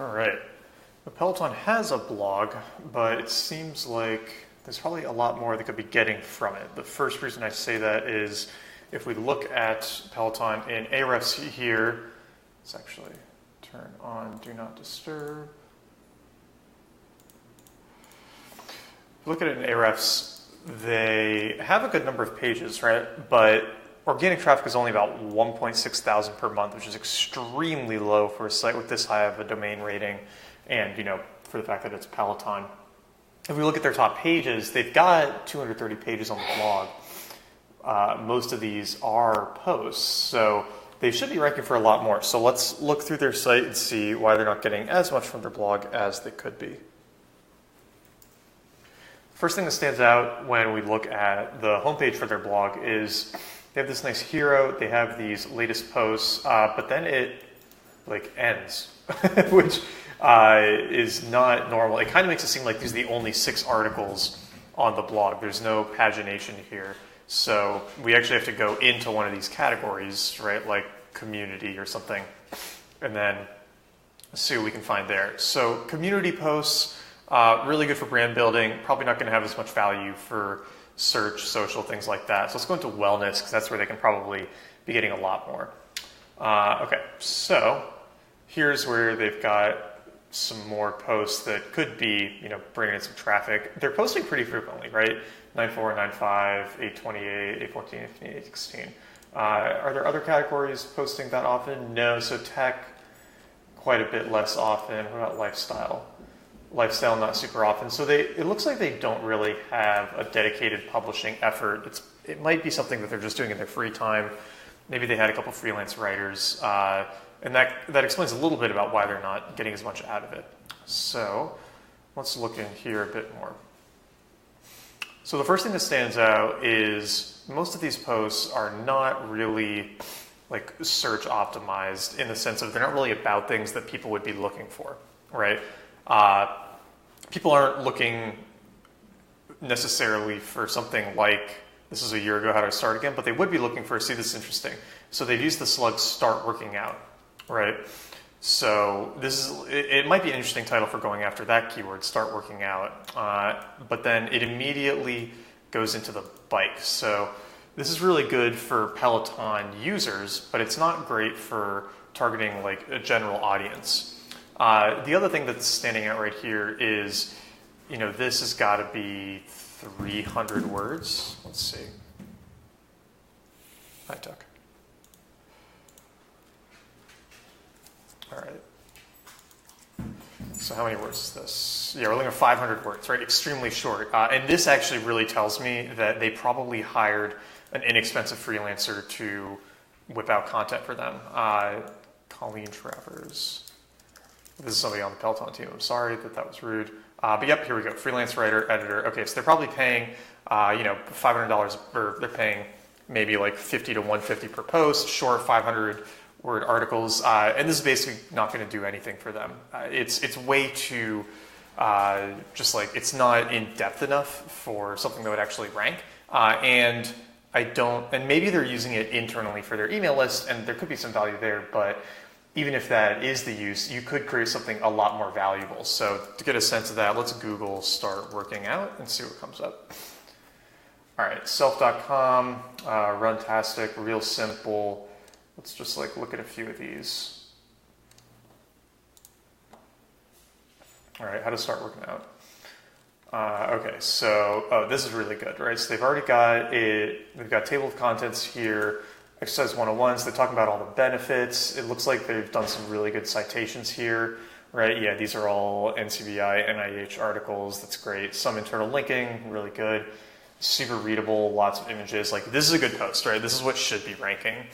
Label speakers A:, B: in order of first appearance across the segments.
A: All right. The Peloton has a blog, but it seems like there's probably a lot more they could be getting from it. The first reason I say that is if we look at Peloton in Ahrefs here, let's actually turn on Do Not Disturb. If you look at it in Ahrefs, they have a good number of pages, right? But organic traffic is only about 1.6 thousand per month, which is extremely low for a site with this high of a domain rating and, for the fact that it's Peloton. If we look at their top pages, they've got 230 pages on the blog. Most of these are posts, so they should be ranking for a lot more. So let's look through their site and see why they're not getting as much from their blog as they could be. First thing that stands out when we look at the homepage for their blog is they have this nice hero, they have these latest posts, but then it ends, which is not normal. It kind of makes it seem like these are the only 6 articles on the blog. There's no pagination here. So we actually have to go into one of these categories, right, like community or something, and then see what we can find there. So community posts, really good for brand building, probably not going to have as much value for search, social, things like that. So let's go into wellness because that's where they can probably be getting a lot more. Okay, so here's where they've got some more posts that could be, bringing in some traffic. They're posting pretty frequently, right? 94, 95, 828, 814, 816. Are there other categories posting that often? No, so tech, quite a bit less often. What about lifestyle? Lifestyle, not super often. So it looks like they don't really have a dedicated publishing effort. It might be something that they're just doing in their free time. Maybe they had a couple freelance writers, and that explains a little bit about why they're not getting as much out of it. So let's look in here a bit more. So the first thing that stands out is most of these posts are not really search optimized in the sense of they're not really about things that people would be looking for, right? People aren't looking necessarily for something like, this is a year ago, how do I start again? But they would be looking for, see, this is interesting. So they've used the slug start working out, right? So it might be an interesting title for going after that keyword, start working out. But then it immediately goes into the bike. So this is really good for Peloton users, but it's not great for targeting a general audience. The other thing that's standing out right here is, this has got to be 300 words. Let's see. Hi, Tuck. All right. So how many words is this? Yeah, we're looking at 500 words, right? Extremely short. And this actually really tells me that they probably hired an inexpensive freelancer to whip out content for them. Colleen Travers. This is somebody on the Peloton team. I'm sorry that was rude. But yep, here we go. Freelance writer, editor. Okay, so they're probably paying, $500, or they're paying maybe $50 to $150 per post, short 500-word articles. And this is basically not going to do anything for them. It's way too, it's not in depth enough for something that would actually rank. And maybe they're using it internally for their email list, and there could be some value there, but even if that is the use, you could create something a lot more valuable. So to get a sense of that, let's Google start working out and see what comes up. All right, self.com, Runtastic, Real Simple. Let's just look at a few of these. All right, how to start working out. Okay, so this is really good, right? So they've already got they've got table of contents here. Exercise 101s, they talk about all the benefits. It looks like they've done some really good citations here, right? Yeah, these are all NCBI, NIH articles. That's great. Some internal linking, really good. Super readable, lots of images. This is a good post, right? This is what should be ranking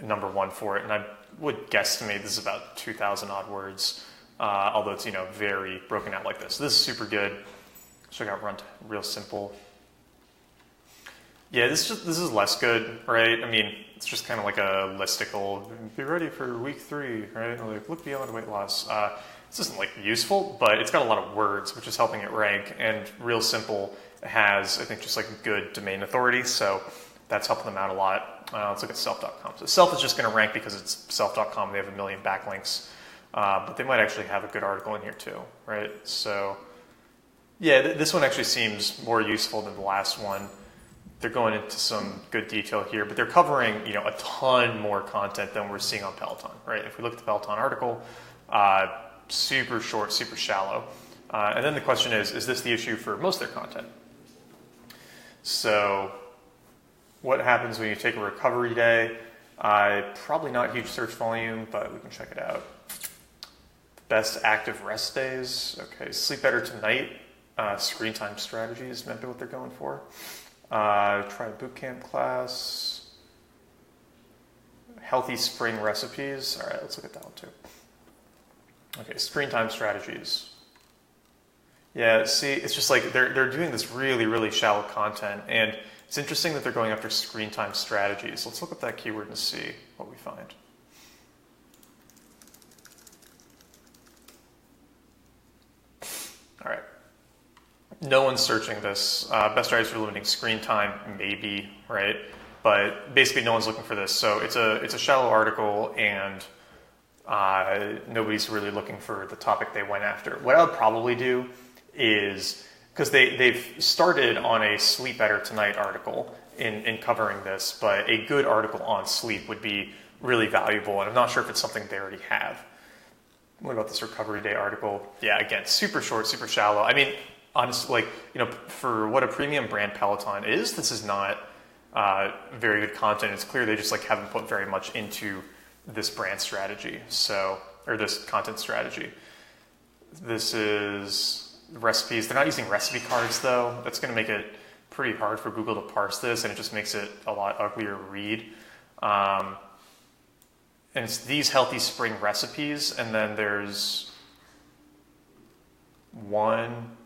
A: number 1 for it. And I would guesstimate this is about 2,000 odd words, although it's, very broken out like this. So this is super good. Check out Real Simple. Yeah, this is less good, right? I mean, it's just kind of like a listicle. Be ready for week 3, right? Or look beyond weight loss. This isn't useful, but it's got a lot of words, which is helping it rank. And Real Simple has, I think, just good domain authority, so that's helping them out a lot. Let's look at self.com. So self is just going to rank because it's self.com. They have 1 million backlinks. but they might actually have a good article in here too, right? So yeah, this one actually seems more useful than the last one. They're going into some good detail here, but they're covering a ton more content than we're seeing on Peloton, right? If we look at the Peloton article, super short, super shallow. And then the question is this the issue for most of their content? So what happens when you take a recovery day? Probably not huge search volume, but we can check it out. Best active rest days. Okay, sleep better tonight. Screen time strategies might be what they're going for. Try a bootcamp class. Healthy spring recipes. All right, let's look at that one too. Okay, screen time strategies. Yeah, see, it's just like they're doing this really, really shallow content, and it's interesting that they're going after screen time strategies. Let's look up that keyword and see what we find. All right. No one's searching this. Best strategies for limiting screen time, maybe, right? But basically, no one's looking for this. So it's a shallow article, and nobody's really looking for the topic they went after. What I would probably do is, because they've started on a Sleep Better Tonight article in covering this, but a good article on sleep would be really valuable, and I'm not sure if it's something they already have. What about this recovery day article? Yeah, again, super short, super shallow. I mean, honestly, for what a premium brand Peloton is, this is not very good content. It's clear they just haven't put very much into this brand strategy, or this content strategy. This is recipes. They're not using recipe cards though. That's going to make it pretty hard for Google to parse this, and it just makes it a lot uglier to read. And it's these healthy spring recipes, and then there's 1,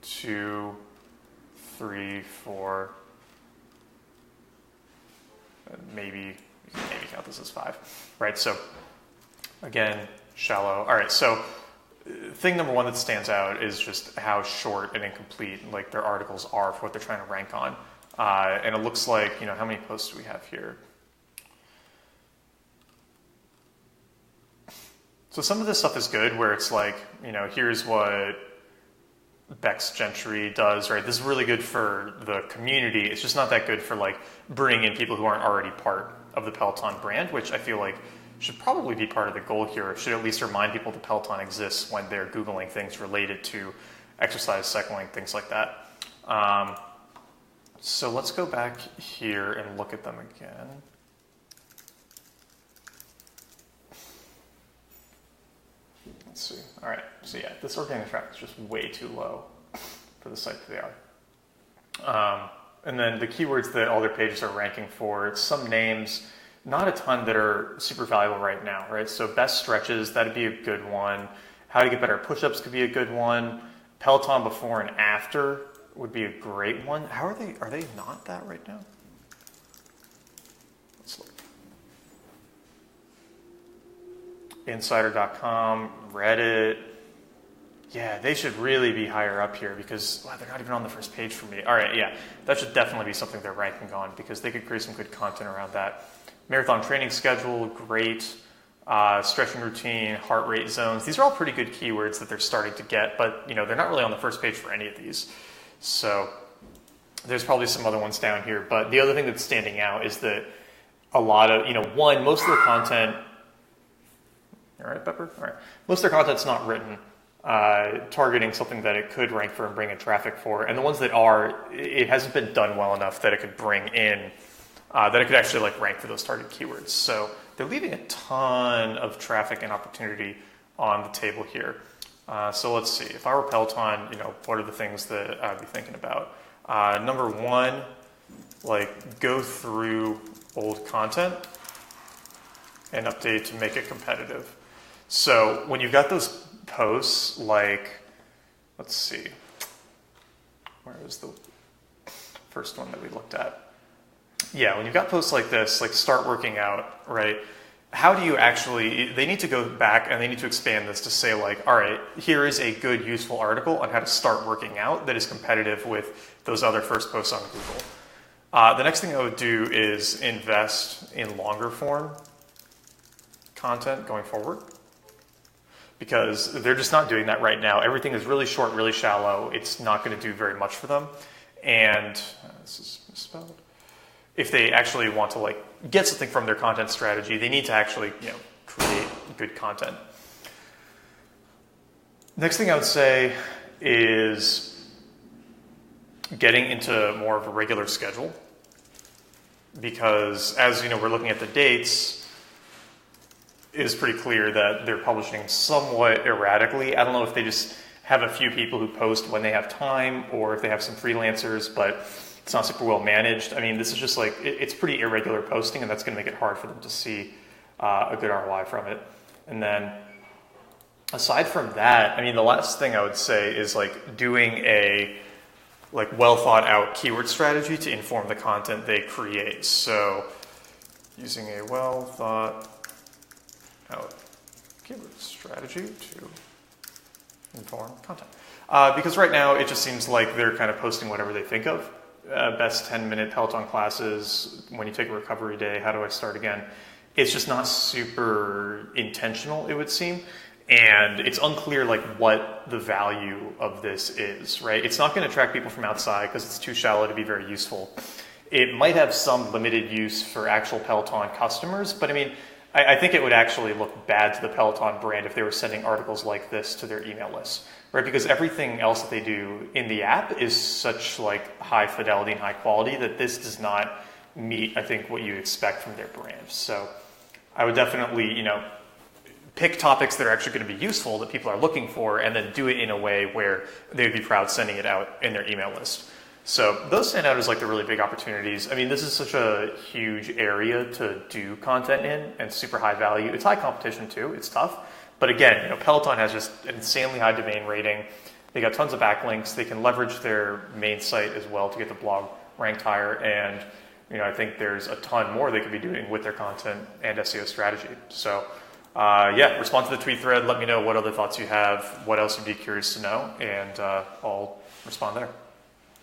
A: 2, 3, 4, maybe count this as 5, right? So again, shallow. All right, so thing number one that stands out is just how short and incomplete their articles are for what they're trying to rank on. And it looks like, how many posts do we have here? So some of this stuff is good, where it's here's what Bex Gentry does, right? This is really good for the community. It's just not that good for bringing in people who aren't already part of the Peloton brand, which I feel like should probably be part of the goal here. It should at least remind people that Peloton exists when they're Googling things related to exercise, cycling, things like that. So let's go back here and look at them again. Let's see. All right. So yeah, this organic traffic is just way too low for the site that they are. And then the keywords that all their pages are ranking for, some names, not a ton that are super valuable right now, right? So best stretches, that'd be a good one. How to get better at push-ups could be a good one. Peloton before and after would be a great one. How are they? Are they not that right now? Let's look. Insider.com, Reddit. Yeah, they should really be higher up here because they're not even on the first page for me. All right, yeah, that should definitely be something they're ranking on because they could create some good content around that. Marathon training schedule, great. Stretching routine, heart rate zones. These are all pretty good keywords that they're starting to get, but they're not really on the first page for any of these. So there's probably some other ones down here. But the other thing that's standing out is that a lot of, most of their content. All right, Pepper? All right. Most of their content's not written targeting something that it could rank for and bring in traffic for. And the ones that are, it hasn't been done well enough that it could bring in, that it could actually rank for those target keywords. So they're leaving a ton of traffic and opportunity on the table here. So let's see. If I were Peloton, what are the things that I'd be thinking about? Number one, go through old content and update to make it competitive. So when you've got those posts, let's see, where was the first one that we looked at? Yeah, when you've got posts like this, start working out, right? How do you actually, they need to go back and they need to expand this to say all right, here is a good, useful article on how to start working out that is competitive with those other first posts on Google. The next thing I would do is invest in longer form content going forward. because they're just not doing that right now. Everything is really short, really shallow. It's not going to do very much for them. And this is misspelled. If they actually want to get something from their content strategy, they need to actually create good content. Next thing I would say is getting into more of a regular schedule, because as we're looking at the dates, it is pretty clear that they're publishing somewhat erratically. I don't know if they just have a few people who post when they have time, or if they have some freelancers, but it's not super well managed. I mean, this is just it's pretty irregular posting, and that's going to make it hard for them to see a good ROI from it. And then aside from that, I mean, the last thing I would say is doing a well thought out keyword strategy to inform the content they create. So using a well thought out keyword strategy to inform content. Because right now it just seems like they're kind of posting whatever they think of. Best 10-minute Peloton classes, when you take a recovery day, how do I start again? It's just not super intentional, it would seem. And it's unclear what the value of this is, right? It's not going to attract people from outside because it's too shallow to be very useful. It might have some limited use for actual Peloton customers, but I mean, I think it would actually look bad to the Peloton brand if they were sending articles like this to their email list, right? Because everything else that they do in the app is such high fidelity and high quality that this does not meet, I think, what you expect from their brand. So I would definitely, pick topics that are actually going to be useful that people are looking for, and then do it in a way where they would be proud sending it out in their email list. So those stand out as the really big opportunities. I mean, this is such a huge area to do content in, and super high value. It's high competition too. It's tough. But again, Peloton has just an insanely high domain rating. They got tons of backlinks. They can leverage their main site as well to get the blog ranked higher. And I think there's a ton more they could be doing with their content and SEO strategy. So respond to the tweet thread. Let me know what other thoughts you have, what else you'd be curious to know, and I'll respond there.